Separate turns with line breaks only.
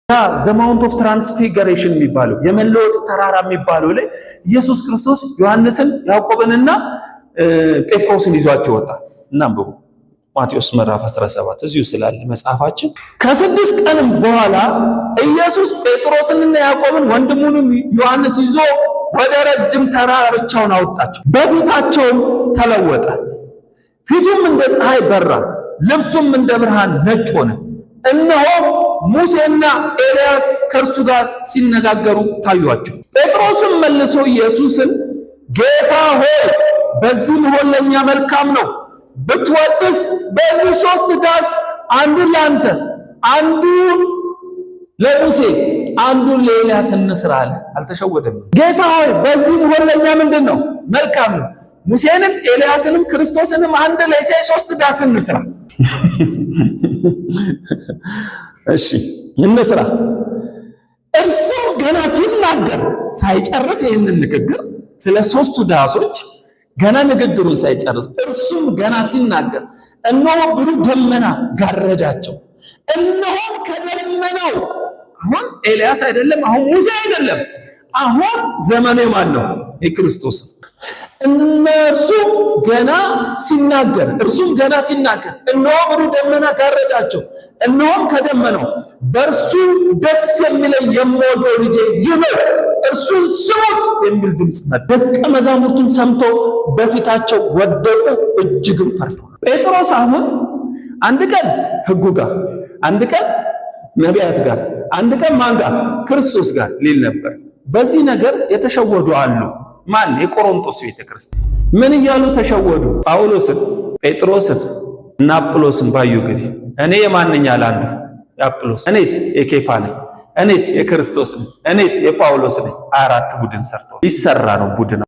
the Mount of Transfiguration የሚባለው የመለወጥ ተራራ የሚባለው ላይ ኢየሱስ ክርስቶስ ዮሐንስን ያዕቆብንና ጴጥሮስን ይዟቸው ወጣ። እናንብቡ ማቴዎስ ምዕራፍ 17 እዚሁ ስላለ መጽሐፋችን። ከስድስት ቀንም በኋላ ኢየሱስ ጴጥሮስንና ያዕቆብን ወንድሙንም ዮሐንስ ይዞ ወደ ረጅም ተራራ ብቻውን አወጣቸው። በፊታቸውም ተለወጠ። ፊቱም እንደ ፀሐይ በራ፣ ልብሱም እንደ ብርሃን ነጭ ሆነ። እነሆ ሙሴና ኤልያስ ከእርሱ ጋር ሲነጋገሩ ታዩአቸው። ጴጥሮስም መልሶ ኢየሱስን ጌታ ሆይ በዚህ መሆን ለእኛ መልካም ነው። ብትወድስ በዚህ 3 ዳስ አንዱን ለአንተ፣ አንዱን ለሙሴ፣ አንዱን ለኤልያስ እንስራ አለ። አልተሸወደም። ጌታ ሆይ በዚህ መሆን ለእኛ ምንድን ነው? መልካም ነው። ሙሴንም ኤልያስንም ክርስቶስንም አንድ ላይ 3 ዳስ እንስራ። እሺ እንስራ። እርሱ ገና ሲናገር ሳይጨርስ ይህንን ንግግር ስለ 3ቱ ዳሶች ገና ንግግሩን ሳይጨርስ እርሱም ገና ሲናገር እነሆ ብሩህ ደመና ጋረዳቸው። እነሆም ከደመናው አሁን ኤልያስ አይደለም፣ አሁን ሙሴ አይደለም፣ አሁን ዘመኑ ማን ነው? የክርስቶስ። እነርሱም ገና ሲናገር እርሱም ገና ሲናገር እነሆ ብሩህ ደመና ጋረዳቸው። እነሆም ከደመናው በእርሱ ደስ የሚለኝ የምወደው ልጄ ይህ ነው፣ እርሱን ስሙት የሚል ድምፅ መጣ። ደቀ መዛሙርቱን ሰምቶ በፊታቸው ወደቁ፣ እጅግም ፈርተው። ጴጥሮስ አሁን አንድ ቀን ሕጉ ጋር፣ አንድ ቀን ነቢያት ጋር፣ አንድ ቀን ማን ጋር? ክርስቶስ ጋር ሊል ነበር። በዚህ ነገር የተሸወዱ አሉ። ማን? የቆሮንቶስ ቤተክርስቲያን። ምን እያሉ ተሸወዱ? ጳውሎስን፣ ጴጥሮስን እና አጵሎስን ባዩ ጊዜ እኔ የማንኛ አንዱ የአጵሎስ፣ እኔስ የኬፋ ነኝ፣ እኔስ የክርስቶስ ነኝ፣ እኔስ የጳውሎስ ነኝ። 4 ቡድን ሰርተው ይሰራ ነው ቡድን